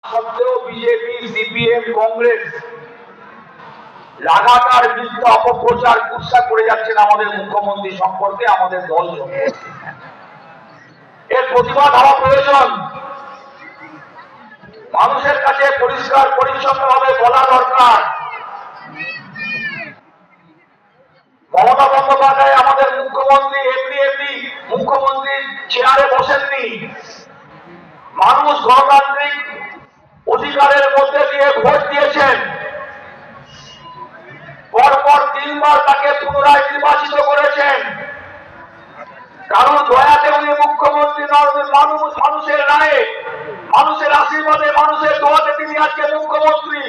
সত্ত্বেও BJP, CPM, Congress লাগাতার মিথ্যা অপপ্রচার কুৎসা করে যাচ্ছেন আমাদের মুখ্যমন্ত্রী সম্পর্কে, আমাদের দল সম্পর্কে। এর প্রতিবাদ হওয়া প্রয়োজন। মানুষের কাছে পরিষ্কার পরিচ্ছন্নভাবে বলা দরকার, মমতা বন্দ্যোপাধ্যায় আমাদের মুখ্যমন্ত্রী এমনি মুখ্যমন্ত্রীর চেয়ারে বসেননি। মানুষ গণতান্ত্রিক অধিকারের মধ্যে দিয়ে ভোট দিয়েছেন। পরপর 3 বার তাকে পুনরায় নির্বাচিত করেছেন। কারণ দয়াতে উনি মুখ্যমন্ত্রী নন, মানুষের রায়ে, মানুষের আশীর্বাদে, মানুষের দোয়াতে তিনি আজকে মুখ্যমন্ত্রী।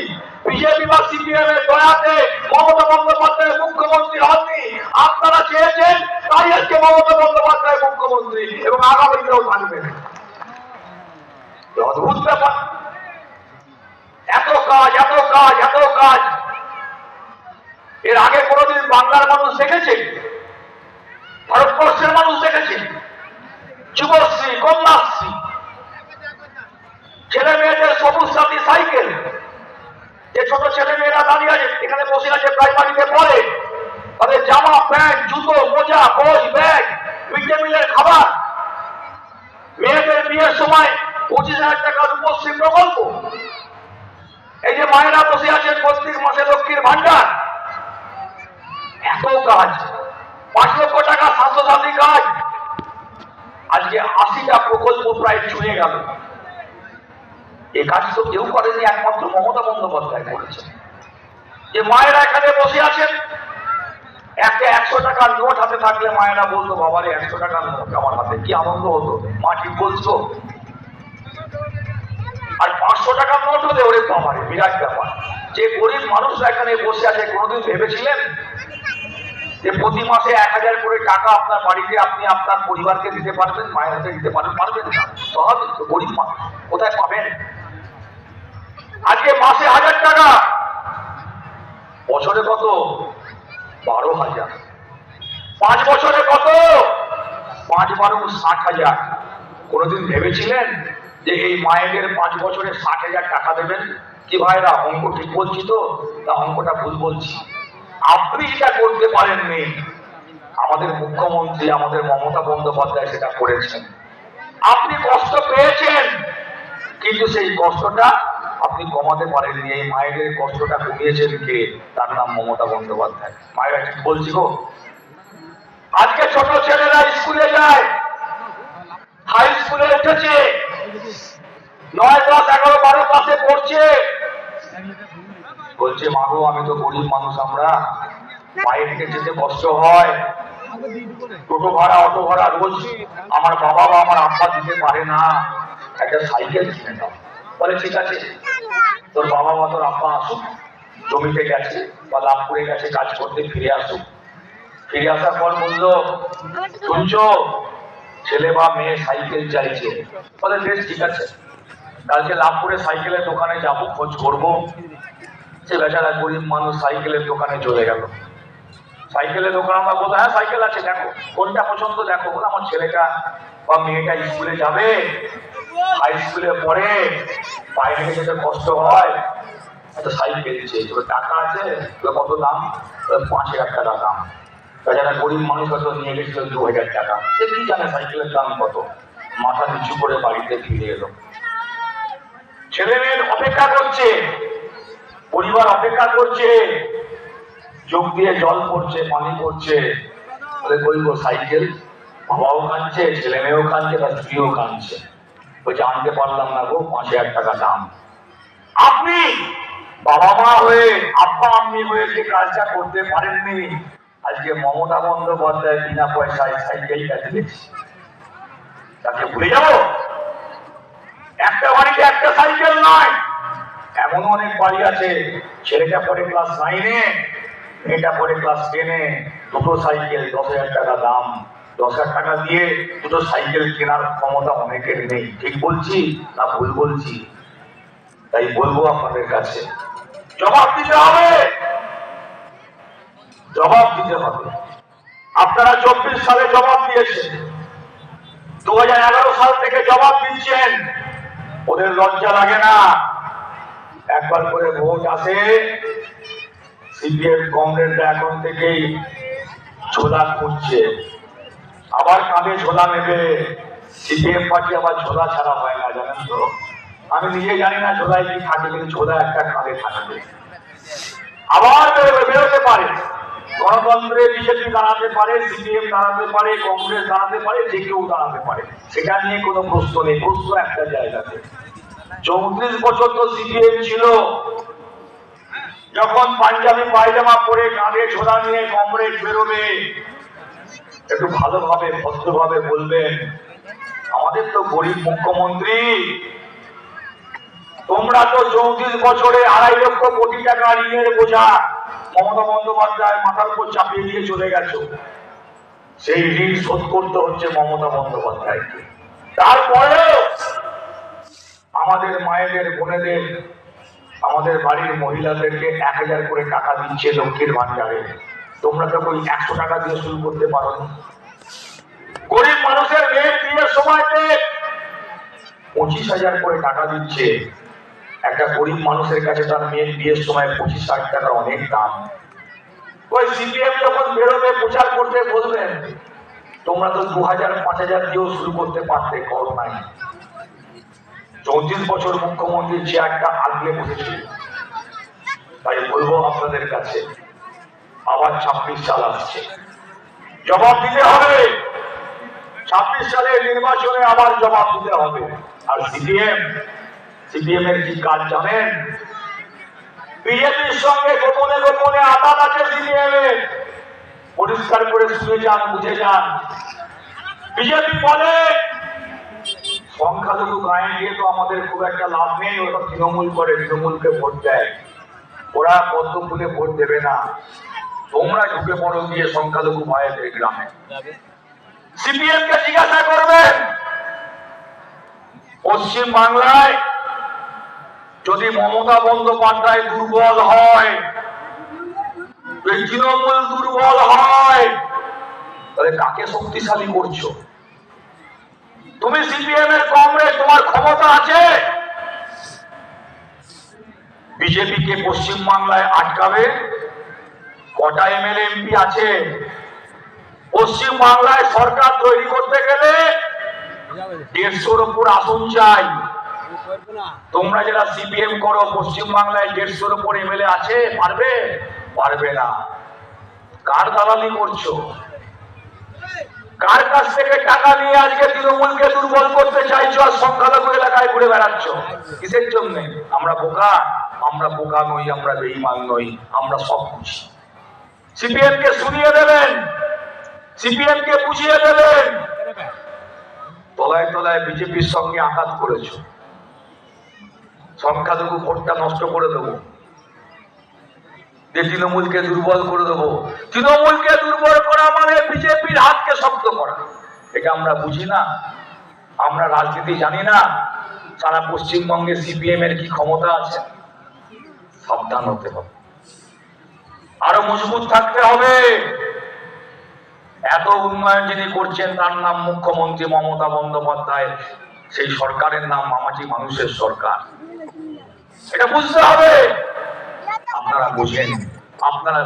বিজেপি বা সিপিএম এর দয়াতে মমতা বন্দ্যোপাধ্যায় মুখ্যমন্ত্রী হননি। আপনারা চেয়েছেন, তাই আজকে মমতা বন্দ্যোপাধ্যায় মুখ্যমন্ত্রী এবং আগামীতেও থাকবেন। অদ্ভুত ব্যাপার। এত কাজ, এত কাজ, এত কাজ এর আগে কোনদিন বাংলার মানুষ দেখেছে? ভারতবর্ষের মানুষ দেখেছে? যুবশ্রী, কন্যাশ্রী, ছেলে মেয়েদের সবুজ সাথী সাইকেল, যে ছোট ছেলে মেয়েরা দাঁড়িয়ে আছে এখানে বসে আছে, প্রাইমারিতে পড়ে, তাদের জামা, প্যান্ট, জুতো, মোজা, বই, ব্যাগ, মিড ডে মিলের খাবার, মেয়েদের বিয়ের সময় 25,000 টাকা রূপশ্রী প্রকল্প, এই যে মায়েরা বসে আছেন প্রত্যেক মাসে লক্ষ্মীর ভান্ডার, এত কাজ, 5 লক্ষ টাকা স্বাস্থ্যসাথী কাজ, আজকে 80টা প্রকল্প প্রায় ছুঁয়ে গেল। এই কাজ তো কেউ করেনি, একমাত্র মমতা বন্দ্যোপাধ্যায় করেছে। যে মায়েরা এখানে বসে আছেন, একটা 100 টাকার নোট হাতে থাকলে মায়েরা বলতো, বাবারে 100 টাকার নোট আমার হাতে, কি আনন্দ হতো। মা ঠিক বলছো। আর 500 টাকার নোট হলে ওরে বাবারে বিরাট ব্যাপার। যে গরিব মানুষরা এখানে বসে আছে, কোনোদিন ভেবেছিলেন যে প্রতি মাসে 1000 করে টাকা আপনার বাড়িতে আপনি আপনার পরিবারকে দিতে পারবেন, মায়ের হাতে দিতে পারবেন না? স্বাভাবিক তো, গরিব মানুষ কোথায় পাবেন? আজকে মাসে 1000 টাকা, বছরে কত? 12,000। 5 বছরে কত? 5 × 60,000। কোনোদিন ভেবেছিলেন যে এই মায়েদের 5 বছরে 60,000 টাকা দেবেন? কি ভাইরা, অঙ্ক ঠিক বলছি তো না অঙ্কটা ভুল বলছি? আপনি যেটা করতে পারেননি, আমাদের মুখ্যমন্ত্রী, আমাদের মমতা বন্দ্যোপাধ্যায় সেটা করেছেন। আপনি কষ্ট পেয়েছেন, কিন্তু সেই কষ্টটা আপনি কমাতে পারেননি। এই মায়েদের কষ্টটা কমিয়েছেন কে? তার নাম মমতা বন্দ্যোপাধ্যায়। মায়েরা ঠিক বলছি গো। আজকে ছোট ছেলেরা স্কুলে যায়, হাই স্কুলে উঠেছে, 9, 10, 11, 12 ক্লাসে পড়ছে, বলছে মা গো আমি তো গরিব মানুষ, আমরা পায়ে হেঁটে যেতে কষ্ট হয়, টোটো ভাড়া, অটো ভাড়া রোজ আমার বাবা বা আমার আব্বা দিতে পারে না, একটা সাইকেল কিনে দাও। বলে ঠিক আছে, তোর বাবা বা তোর আব্বা আসুক, জমিতে গেছে বা লাভপুরে গেছে কাজ করতে, ফিরে আসুক। ফিরে আসার পর বললো, শুনছো ছেলে বা মেয়ে সাইকেল চাইছে। বলে বেশ ঠিক আছে, কালকে লাভপুরে সাইকেলের দোকানে যাবো, খোঁজ করবো। সে বেচারা গরিব মানুষ সাইকেলের দোকানে চলে গেল। সাইকেলের দোকান আমরা বলতো, হ্যাঁ সাইকেল আছে, দেখো কোনটা পছন্দ দেখো। বলে আমার ছেলেটা বা মেয়েটা স্কুলে যাবে, হাই স্কুলে পড়ে, বাইরে থেকে যেতে কষ্ট হয়, একটা সাইকেল চেয়েছে, টাকা আছে, কত দাম? 5,000 টাকা দাম। বেচারা গরিব মানুষ হয়তো নিয়ে গেছিল 2,000 টাকা। সে কি জানে সাইকেলের দাম কত? মাথা নিচু করে বাড়িতে ফিরে এলো। ছেলে মেয়ের অপেক্ষা করছে, পরিবার অপেক্ষা করছে, চোখ দিয়ে জল পড়ছে, পানি পড়ছে। বলে বলবো সাইকেল, বাবাও কাঁদছে, ছেলে মেয়েও কাঁদছে, তার স্ত্রীও কাঁদছে। বলছে আনতে পারলাম না গো, 5,000 টাকা দাম। আপনি বাবা মা হয়ে, আব্বা আম্মি হয়ে যে কাজটা করতে পারেননি, আজকে মমতা বন্দ্যোপাধ্যায় বিনা পয়সায় সাইকেলটা দিয়েছে, তাকে ভুলে যাবো? একটা বাড়িতে একটা সাইকেল নয়, এমন অনেক বাড়ি আছে, ছেলেটা পড়ে ক্লাস 9-এ, মেয়েটা পড়ে ক্লাস 10-এ, দুটো সাইকেল, 10,000 টাকা দাম। 10,000 টাকা দিয়ে দুটো সাইকেল কেনার ক্ষমতা অনেকের নেই। ঠিক বলছি না ভুল বলছি? তাই বলবো আপনাদের কাছে, জবাব দিতে হবে, জবাব দিতে হবে। আপনারা 24 সালে জবাব দিয়েছেন, 2011 সাল থেকে জবাব দিচ্ছেন। ওদের লজ্জা লাগে না। একবার করে ভোট আসে, সিপিএম কংগ্রেসরা এখন থেকেই ছোলা খুঁজছে, আবার কাঁধে ছোলা নেবে। সিপিএম পার্টি আবার ছোলা ছাড়া হয় না, জানেন তো? আমি নিজে জানি না ছোলায় কি থাকে, কিন্তু ছোলা একটা কাঁধে থাকবে। আবার বেরোতে পারে, গণতন্ত্রে বিজেপি দাঁড়াতে পারে, সিপিএম দাঁড়াতে পারে, কংগ্রেস দাঁড়াতে পারে, যে কেউ দাঁড়াতে পারে, সেটা নিয়ে কোনো প্রশ্ন নেই। প্রশ্ন একটা জায়গাতে, 34 বছর তো সিপিএম ছিল। যখন পাঞ্জাবি পায়জামা পরে কাঁধে ছোলা নিয়ে কংগ্রেস বেরোবে, একটু ভালোভাবে ভদ্রভাবে বলবেন, আমাদের তো গরিব মুখ্যমন্ত্রী, তোমরা তো 34 বছরে 2.5 লক্ষ কোটি টাকা ঋণের বোঝা মমতা বন্দ্যোপাধ্যায় মাথার উপর চাপিয়ে দিয়ে চলে গেছো। সেই ঋণ শোধ করতে হচ্ছে মমতা বন্দ্যোপাধ্যায়কে। তারপরেও আমাদের মায়েদের, বোনেদের, আমাদের বাড়ির মহিলাদেরকে 1000 করে টাকা দিচ্ছে লক্ষ্মীর ভান্ডারে। তোমরা তো ওই 100 টাকা দিয়ে শুরু করতে পারো না। গরিব মানুষের মেয়ের বিয়ের সময়তে 25,000 করে টাকা দিচ্ছে। একটা গরিব মানুষের কাছে তার মেয়ের বিয়ের সময় 25,000 টাকা অনেক দাম। ওই সিপিএম যখন বেরোবে প্রচার করতে বলবেন, তোমরা তো 2000, 5000 দিয়েও শুরু করতে পারতে, করো নাই। 34 বছর মুখ্যমন্ত্রীর চেয়ারটা আগলে বসেছিল। তাই বলবো আপনাদের কাছে, আবার 26 সাল আসছে, জবাব দিতে হবে। 26 সালের নির্বাচনে আবার জবাব দিতে হবে। আর সিপিএম এর কি কাজ জানেন? বিজেপির সঙ্গে গোপনে গোপনে আতাত আছে সিপিএম এর। পরিষ্কার করে শুনে যান, বুঝে যান। বিজেপি বলে সংখ্যালঘু গায়ে গিয়ে তো আমাদের খুব একটা লাভ নেই, ওরা তৃণমূল করে, তৃণমূলকে ভোট দেয়। ওরা পদ্ম ফুলে ভোট দেবে না। তোমরা ঢুকে পড়ো গিয়ে সংখ্যালঘু ভাইয়ের গ্রামে। সিপিএম কে জিজ্ঞাসা করবেন, পশ্চিম বাংলায় যদি মমতা বন্দ্যোপাধ্যায় দুর্বল হয়, তৃণমূল দুর্বল হয়, তাহলে কাকে শক্তিশালী করছো? তুমি সিপিএম এর কংগ্রেস, তোমার ক্ষমতা আছে বিজেপি কে পশ্চিম বাংলায় আটকাবে? কটা এমএলএ এমপি আছে? পশ্চিম বাংলায় সরকার তৈরি করতে গেলে 150-র উপর আসন চাই। তোমরা যারা সিপিএম করো, পশ্চিম বাংলায় 150-র উপর এমএলএ আছে, পারবে? পারবে না। কার দালালি করছো? কার কাছ থেকে টাকা নিয়ে আজকে তৃণমূলকে দুর্বল করতে চাইছো আর সংখ্যালঘু এলাকায় ঘুরে বেড়াচ্ছ? কিসের জন্য? আমরা বোকা? আমরা বোকা নই, আমরা বেঈমান নই, আমরা সব বুঝি। সিপিএম কে শুনিয়ে দেবেন, সিপিএম কে বুঝিয়ে দেবেন। তলায় তলায় বিজেপির সঙ্গে আঘাত করেছো, সংখ্যালঘু ভোটটা নষ্ট করে দেবো, যে তৃণমূলকে দুর্বল করে দেবো। তৃণমূলকে দুর্বল করা মানে বিজেপির হাতকে শক্ত করা। এটা আমরা বুঝি না? আমরা রাজনীতি জানি না? সারা পশ্চিমবঙ্গে সিপিএম এর কি ক্ষমতা আছে? সাবধান হতে হবে, আরো মজবুত থাকতে হবে। এত উন্নয়ন যিনি করছেন, তার নাম মুখ্যমন্ত্রী মমতা বন্দ্যোপাধ্যায়। সেই সরকারের নাম মামাটি মানুষের সরকার। এটা বুঝতে হবে। আপনারা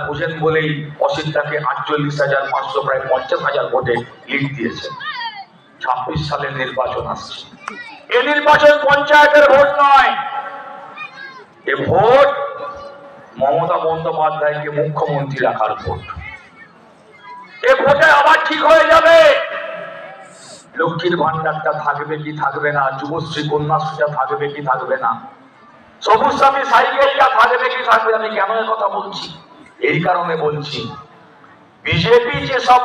বোঝেন বলেই অসিতটাকে 48,500, প্রায় 50,000 ভোটে লিড দিয়েছেন। 26 সালের নির্বাচন আসছে। এই নির্বাচন পঞ্চায়েতের ভোট নয়, এ ভোট মমতা বন্দ্যোপাধ্যায়কে মুখ্যমন্ত্রী রাখার ভোট। এ ভোটে আবার ঠিক হয়ে যাবে লক্ষ্মীর ভান্ডারটা থাকবে কি থাকবে না, যুবশ্রী কন্যাশ্রীটা থাকবে কি থাকবে না, সবুজ সাথী সাইকেলটা থাকবে কি থাকবে। আমি কেন এর কথা বলছি? এই কারণে বলছি, বিজেপি যেসব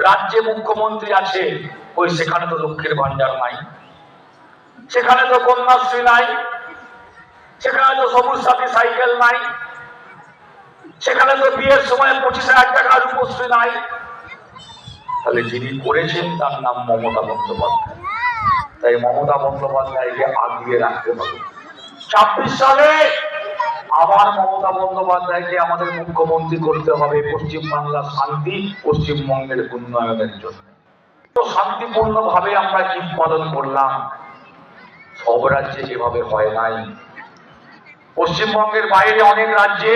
রাজ্যে মুখ্যমন্ত্রী আছে, ওই সেখানে তো লক্ষ্মীর ভান্ডার নাই, সেখানে তো কন্যাশ্রী নাই, সেখানে তো সবুজ সাথী সাইকেল নাই, সেখানে তো বিয়ের সময় 25,000 টাকা রূপশ্রী নাই। তাহলে যিনি করেছেন তার নাম মমতা বন্দ্যোপাধ্যায়। তাই মমতা বন্দ্যোপাধ্যায়কে আগিয়ে রাখতে হবে। 26 সালে আবার মমতা বন্দ্যোপাধ্যায়কে আমাদের মুখ্যমন্ত্রী করতে হবে, পশ্চিম বাংলার শান্তি, পশ্চিমবঙ্গের উন্নয়নের জন্য। তো শান্তিপূর্ণ ভাবে আমরা ঈদ পালন করলাম, সব রাজ্যে যেভাবে হয় নাই। পশ্চিমবঙ্গের বাইরে অনেক রাজ্যে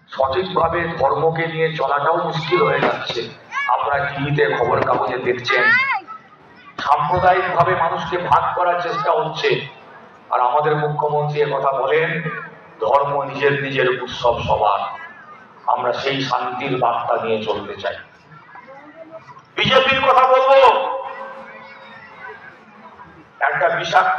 সঠিকভাবে ধর্মকে নিয়ে চলাটাও মুশকিল হয়ে যাচ্ছে। আপনারা টিভিতে খবর কাগজে দেখছেন সাম্প্রদায়িক ভাবে মানুষকে ভাগ করার চেষ্টা হচ্ছে। আর আমাদের মুখ্যমন্ত্রী কথা বলেন ধর্ম নিজের নিজের উৎসব সবার। আমরা সেই শান্তির বার্তা নিয়ে চলতে চাই। বিজেপির কথা বলবো, একটা বিষাক্ত